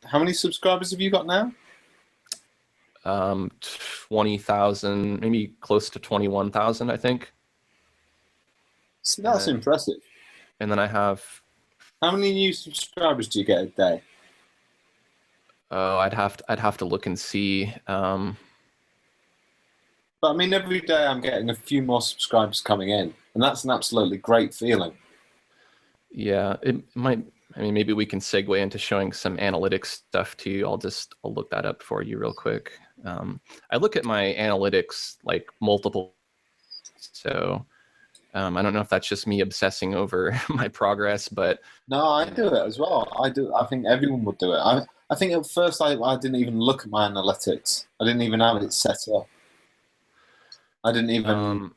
how many subscribers have you got now? 20,000, maybe close to 21,000, I think. So that's impressive. And then I have. How many new subscribers do you get a day? Oh, I'd have to look and see. But I mean, every day I'm getting a few more subscribers coming in, and that's an absolutely great feeling. Yeah, it might. I mean, maybe we can segue into showing some analytics stuff too. I'll look that up for you real quick. I look at my analytics like multiple, so I don't know if that's just me obsessing over my progress, but no, I do it as well. I do. I think everyone would do it. I think at first I didn't even look at my analytics. I didn't even have it set up. I didn't even,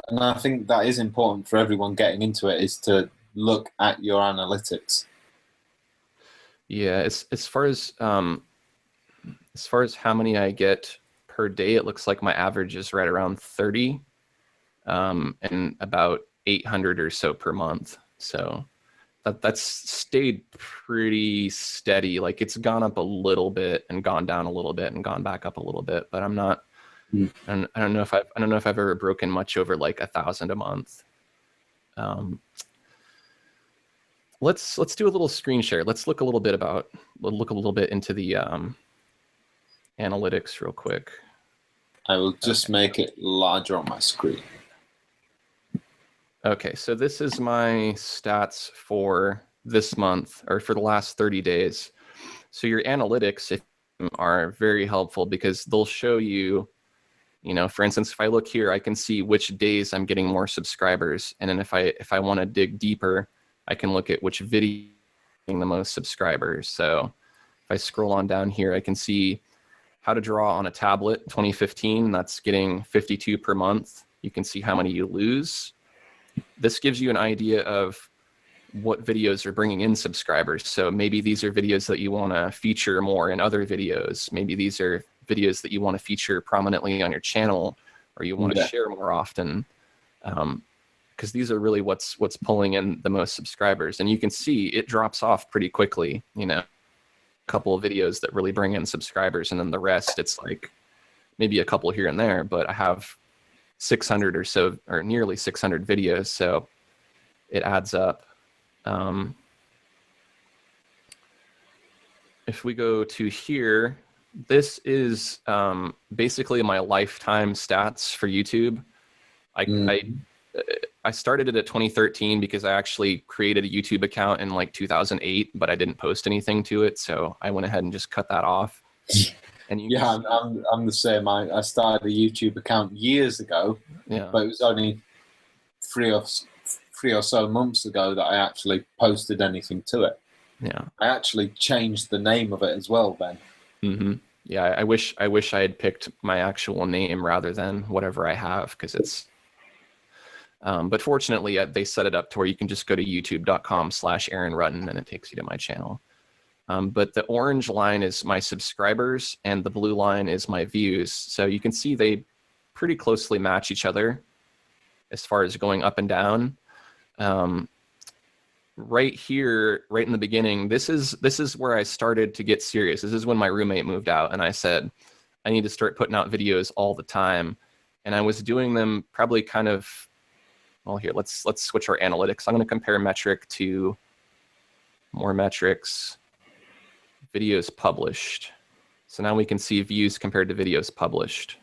and I think that is important for everyone getting into it, is to look at your analytics. Yeah, as far as how many I get per day, it looks like my average is right around 30, and about 800 or so per month. So that's stayed pretty steady. Like it's gone up a little bit and gone down a little bit and gone back up a little bit, but I'm not. I don't know if I've ever broken much over like 1,000 a month. Let's do a little screen share. Let's look a little bit into the analytics real quick. I will just make it larger on my screen. Okay, so this is my stats for this month, or for the last 30 days. So your analytics are very helpful because they'll show you, for instance, if I look here, I can see which days I'm getting more subscribers. And then if I want to dig deeper, I can look at which video getting the most subscribers. So if I scroll on down here, I can see how to draw on a tablet 2015. That's getting 52 per month. You can see how many you lose. This gives you an idea of what videos are bringing in subscribers. So maybe these are videos that you want to feature more in other videos. Maybe these are videos that you want to feature prominently on your channel, or you want to share more often. Because these are really what's pulling in the most subscribers. And you can see it drops off pretty quickly, a couple of videos that really bring in subscribers, and then the rest, it's like maybe a couple here and there, but I have 600 or so, or nearly 600 videos, so it adds up. If we go to here, this is basically my lifetime stats for YouTube. I started it at 2013 because I actually created a YouTube account in like 2008, but I didn't post anything to it, so I went ahead and just cut that off. And I'm the same. I started a YouTube account years ago, but it was only three or so months ago that I actually posted anything to it. Yeah, I actually changed the name of it as well, Ben. Mm-hmm. Yeah, I wish I had picked my actual name rather than whatever I have, because it's. But fortunately, they set it up to where you can just go to youtube.com/Aaron Rutten and it takes you to my channel. But the orange line is my subscribers and the blue line is my views. So you can see they pretty closely match each other as far as going up and down. Right here, right in the beginning, this is where I started to get serious. This is when my roommate moved out and I said, I need to start putting out videos all the time. And I was doing them probably kind of, well, here, let's switch our analytics. I'm going to compare metric to more metrics, videos published. So now we can see views compared to videos published.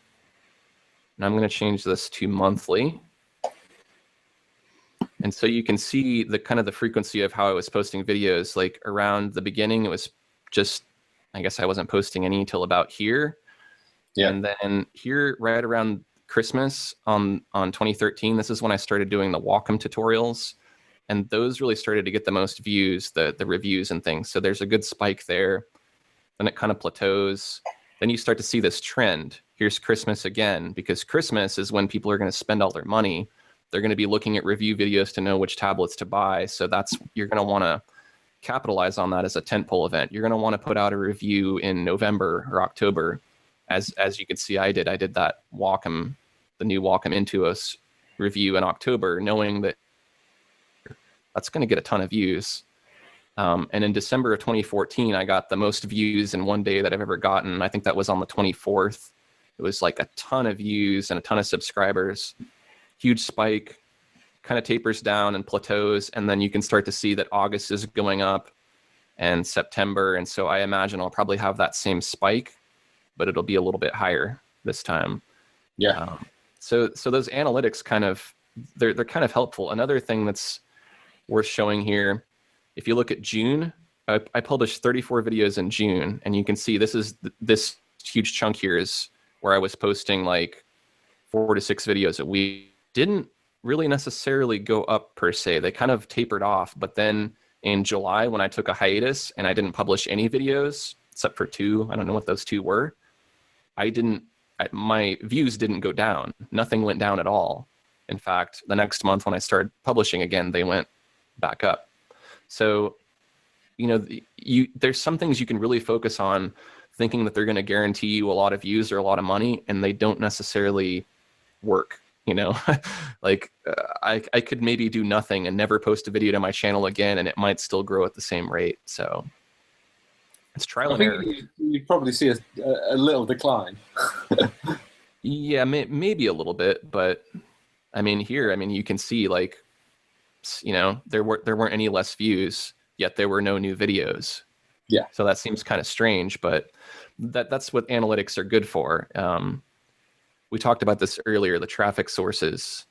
And I'm going to change this to monthly. And so you can see the kind of the frequency of how I was posting videos. Like around the beginning, it was just, I guess I wasn't posting any until about here. Yeah. And then here, right around Christmas on 2013, this is when I started doing the Wacom tutorials. And those really started to get the most views, the reviews and things. So there's a good spike there. Then it kind of plateaus. Then you start to see this trend. Here's Christmas again, because Christmas is when people are going to spend all their money. They're going to be looking at review videos to know which tablets to buy. So you're going to want to capitalize on that as a tentpole event. You're going to want to put out a review in November or October. As you can see, I did that Wacom, the new Wacom Intuos review in October, knowing that that's going to get a ton of views. And in December of 2014, I got the most views in one day that I've ever gotten. I think that was on the 24th. It was like a ton of views and a ton of subscribers. Huge spike, kind of tapers down and plateaus. And then you can start to see that August is going up and September. And so I imagine I'll probably have that same spike, but it'll be a little bit higher this time. Yeah. So those analytics they're kind of helpful. Another thing that's worth showing here, if you look at June, I published 34 videos in June, and you can see this huge chunk here is where I was posting like 4 to 6 videos a week. Didn't really necessarily go up per se. They kind of tapered off, but then in July, when I took a hiatus and I didn't publish any videos except for 2, I don't know what those 2 were, my views didn't go down. Nothing went down at all. In fact, the next month when I started publishing again, they went back up. So, there's some things you can really focus on thinking that they're going to guarantee you a lot of views or a lot of money, and they don't necessarily work. Like I could maybe do nothing and never post a video to my channel again, and it might still grow at the same rate. So it's trial and error. You'd probably see a little decline. Yeah, maybe a little bit, but I mean, you can see like, there weren't any less views, yet there were no new videos. Yeah. So that seems kind of strange, but that's what analytics are good for. We talked about this earlier, the traffic sources.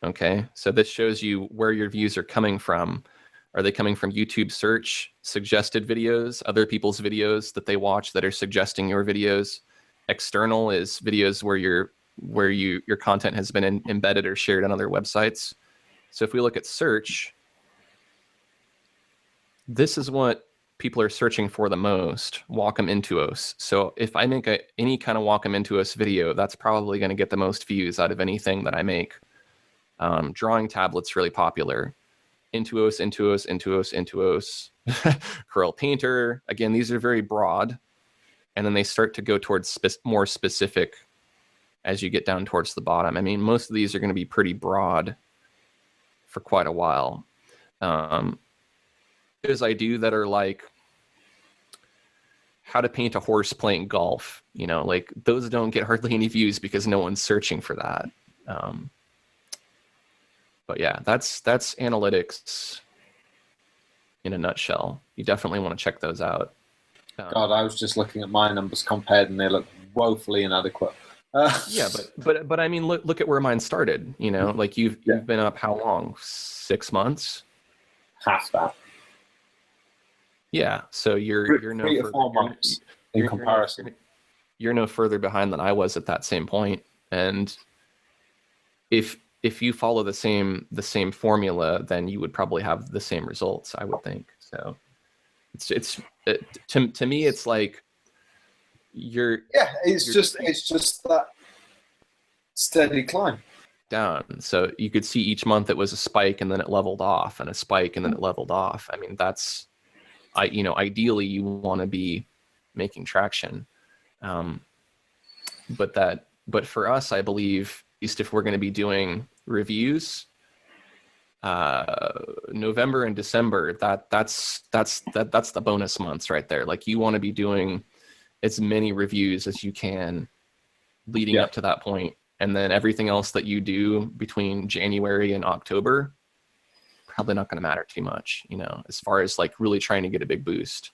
Okay, so this shows you where your views are coming from. Are they coming from YouTube search, suggested videos, other people's videos that they watch that are suggesting your videos? External is videos where your content has been embedded or shared on other websites. So if we look at search, this is what people are searching for the most, Wacom Intuos. So if I make any kind of Wacom Intuos video, that's probably going to get the most views out of anything that I make. Drawing tablet's really popular. Intuos, Corel Painter. Again, these are very broad. And then they start to go towards more specific as you get down towards the bottom. I mean, most of these are going to be pretty broad for quite a while. Videos I do that are like how to paint a horse playing golf, like those don't get hardly any views because no one's searching for that. But yeah, that's analytics in a nutshell. You definitely want to check those out. God, I was just looking at my numbers compared, and they look woefully inadequate. Yeah, but I mean, look at where mine started. Like you've been up how long? 6 months? Half that. Yeah, so you're 3 or 4 months in comparison. You're no further behind than I was at that same point. And if you follow the same formula, then you would probably have the same results, I would think. So to me, it's like it's just that steady climb down. So you could see each month it was a spike and then it leveled off, and a spike and then it leveled off. I mean, ideally you want to be making traction. But for us, I believe, at least if we're going to be doing reviews, November and December, that's the bonus months right there. Like you want to be doing as many reviews as you can leading up to that point. And then everything else that you do between January and October, probably not going to matter too much, as far as like really trying to get a big boost.